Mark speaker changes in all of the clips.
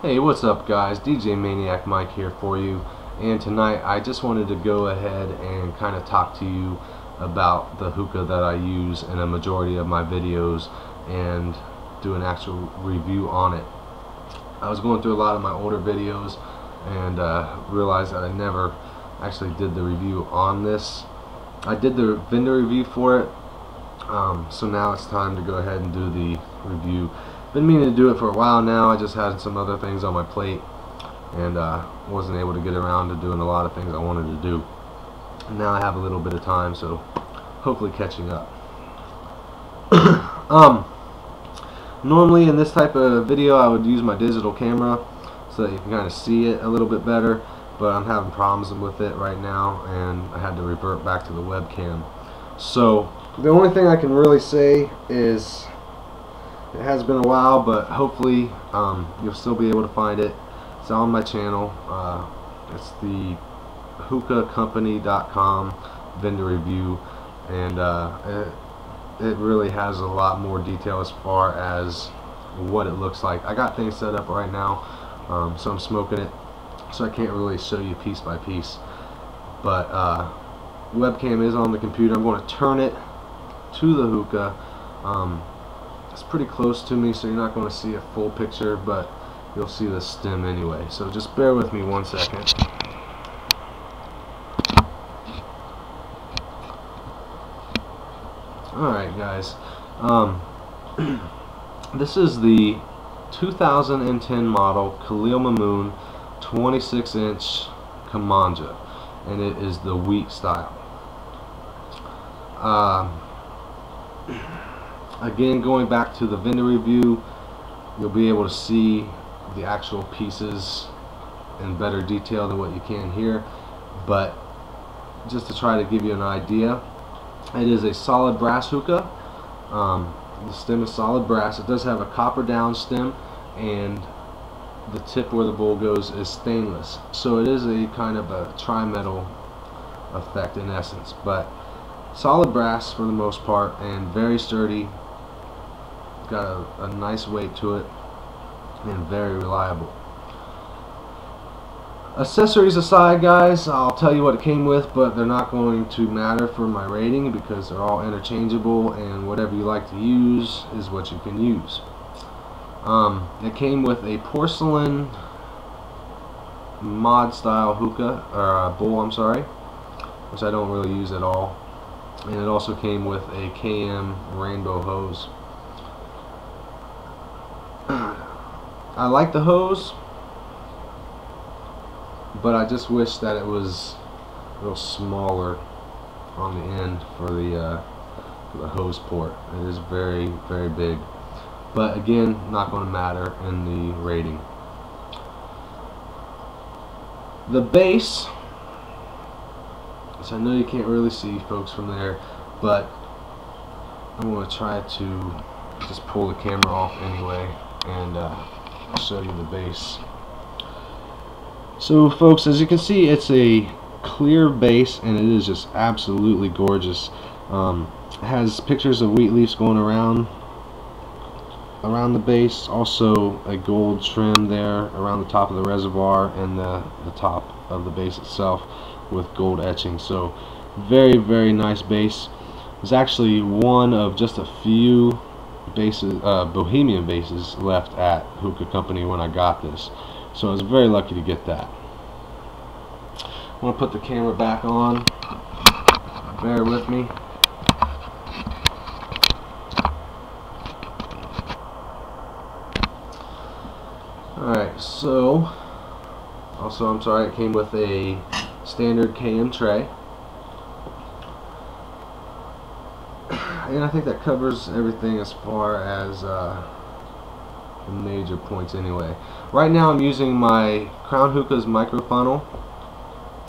Speaker 1: Hey, what's up guys? DJ Maniac Mike here for you, and tonight I just wanted to go ahead and kind of talk to you about the hookah that I use in a majority of my videos and do an actual review on it. I was going through a lot of my older videos and realized that I never actually did the review on this. I did the vendor review for it, so now it's time to go ahead and do the review. Been meaning to do it for a while now. I just had some other things on my plate and wasn't able to get around to doing a lot of things I wanted to do. Now I have a little bit of time, so hopefully catching up. Normally in this type of video I would use my digital camera so that you can kind of see it a little bit better, but I'm having problems with it right now and I had to revert back to the webcam. So the only thing I can really say is it has been a while, but hopefully you'll still be able to find it. It's on my channel. It's the hookahcompany.com vendor review, and it really has a lot more detail as far as what it looks like. I got things set up right now, so I'm smoking it, so I can't really show you piece by piece. But webcam is on the computer. I'm going to turn it to the hookah. It's pretty close to me, so you're not going to see a full picture, but you'll see the stem anyway. So just bear with me 1 second. Alright guys, this is the 2010 model Khalil Mamoon 26-inch Kamangah, and it is the wheat style. Again, going back to the vendor review, you'll be able to see the actual pieces in better detail than what you can here, but just to try to give you an idea, it is a solid brass hookah. The stem is solid brass. It does have a copper down stem, and the tip where the bowl goes is stainless, so it is a kind of a tri-metal effect in essence, but solid brass for the most part and very sturdy. Got a nice weight to it and very reliable. Accessories aside guys, I'll tell you what it came with, but they're not going to matter for my rating because they're all interchangeable, and whatever you like to use is what you can use. It came with a porcelain mod style hookah, or bowl, I'm sorry, which I don't really use at all, and it also came with a KM rainbow hose. I like the hose, but I just wish that it was a little smaller on the end for the hose port. It is very, very big, but again, not going to matter in the rating. The base, which I know you can't really see folks from there, but I'm going to try to just pull the camera off anyway and show you the base. So folks, as you can see, it's a clear base and it is just absolutely gorgeous. It has pictures of wheat leaves going around the base, also a gold trim there around the top of the reservoir and the top of the base itself with gold etching. So very, very nice base. It's actually one of just a few bases, Bohemian bases left at Hookah Company when I got this, so I was very lucky to get that. I'm going to put the camera back on, bear with me. Alright, so also I'm sorry, it came with a standard KM tray, and I think that covers everything as far as the major points anyway. Right now I'm using my Crown Hookah's micro funnel.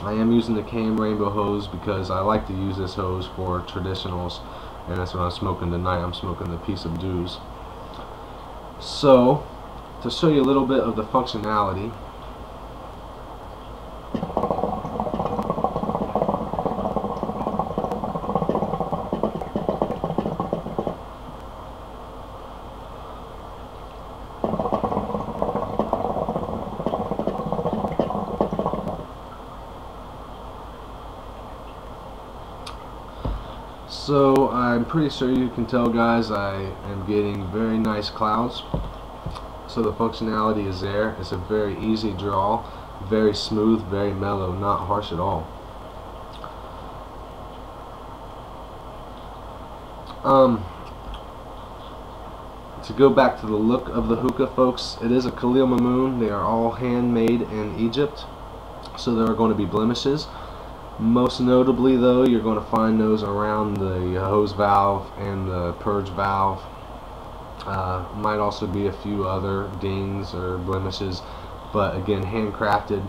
Speaker 1: I am using the KM rainbow hose because I like to use this hose for traditionals, and that's what I'm smoking tonight. I'm smoking the Piece of Dews. So to show you a little bit of the functionality, So I'm pretty sure you can tell, guys, I am getting very nice clouds. So the functionality is there. It's a very easy draw, very smooth, very mellow, not harsh at all. To go back to the look of the hookah, folks, it is a Khalil Mamoon. They are all handmade in Egypt, so there are going to be blemishes. Most notably, though, you're going to find those around the hose valve and the purge valve. Might also be a few other dings or blemishes, but again, handcrafted,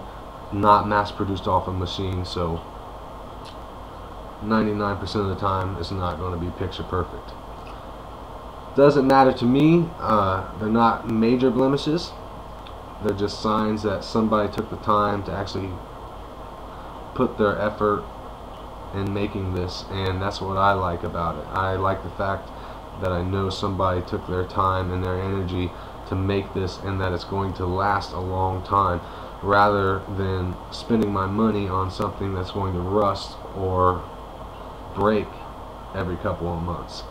Speaker 1: not mass produced off a machine, so 99% of the time it's not going to be picture perfect. Doesn't matter to me. They're not major blemishes. They're just signs that somebody took the time to actually put their effort in making this, and that's what I like about it. I like the fact that I know somebody took their time and their energy to make this, and that it's going to last a long time, rather than spending my money on something that's going to rust or break every couple of months.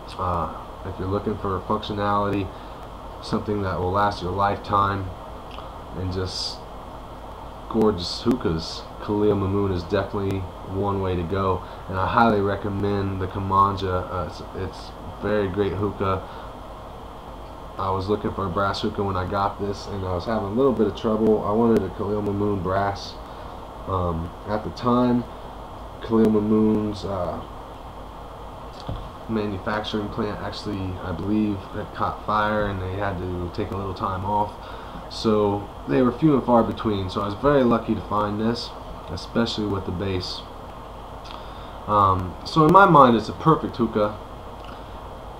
Speaker 1: If you're looking for functionality, something that will last your lifetime, and just gorgeous hookahs, Khalil Mamoon is definitely one way to go, and I highly recommend the Kamangah. It's very great hookah. I was looking for a brass hookah when I got this, and I was having a little bit of trouble. I wanted a Khalil Mamoon brass. At the time, Khalil Mamoon's manufacturing plant actually, I believe, had caught fire, and they had to take a little time off, so they were few and far between. So I was very lucky to find this, especially with the bass. So in my mind, it's a perfect hookah.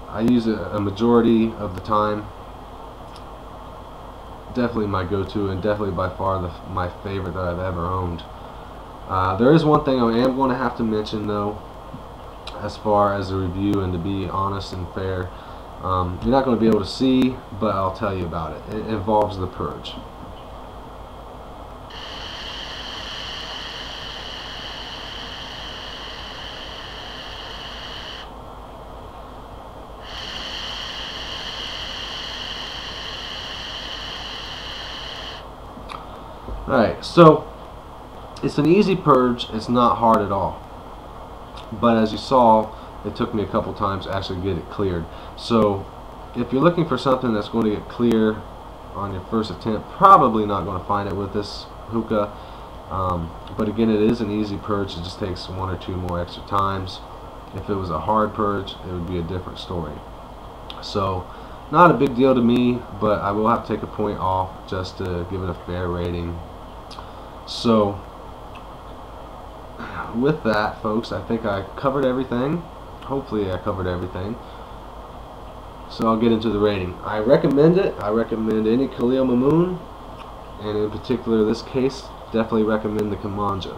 Speaker 1: I use it a majority of the time. Definitely my go-to, and definitely by far my favorite that I've ever owned. There is one thing I am going to have to mention, though, as far as the review, and to be honest and fair. You're not going to be able to see, but I'll tell you about it. It involves the purge. Alright, so it's an easy purge. It's not hard at all. But as you saw, it took me a couple times to actually get it cleared. So if you're looking for something that's going to get clear on your first attempt, probably not going to find it with this hookah. But again, it is an easy purge. It just takes one or two more extra times. If it was a hard purge, it would be a different story. So not a big deal to me, but I will have to take a point off just to give it a fair rating. So with that, folks, I think I covered everything. Hopefully I covered everything. So I'll get into the rating. I recommend it. I recommend any Khalil Mamoon, and in particular this case, definitely recommend the Kamangah.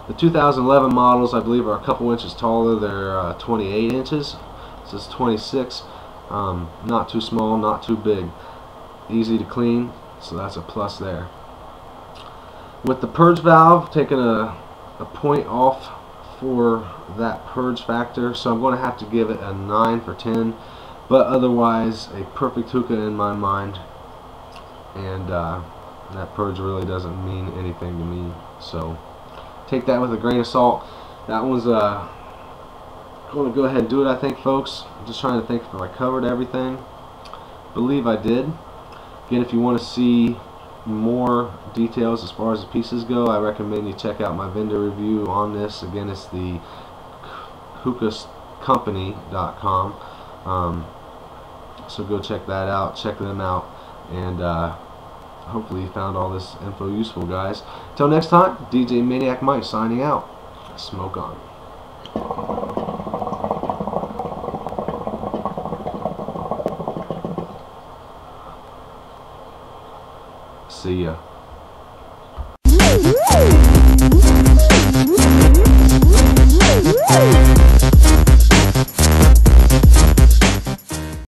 Speaker 1: The 2011 models, I believe, are a couple inches taller. They're 28 inches. This is 26. Not too small, not too big. Easy to clean, so that's a plus there. With the purge valve, taking a point off for that purge factor, so I'm going to have to give it a 9 for 10, but otherwise a perfect hookah in my mind, and that purge really doesn't mean anything to me, so take that with a grain of salt. That one's going to go ahead and do it, I think, folks. I'm just trying to think if I covered everything. Believe I did. Again, if you want to see more details as far as the pieces go, I recommend you check out my vendor review on this. Again, it's the hookahcompany.com. So go check that out, check them out, and hopefully you found all this info useful, guys. Till next time, DJ Maniac Mike signing out. Smoke on. See ya.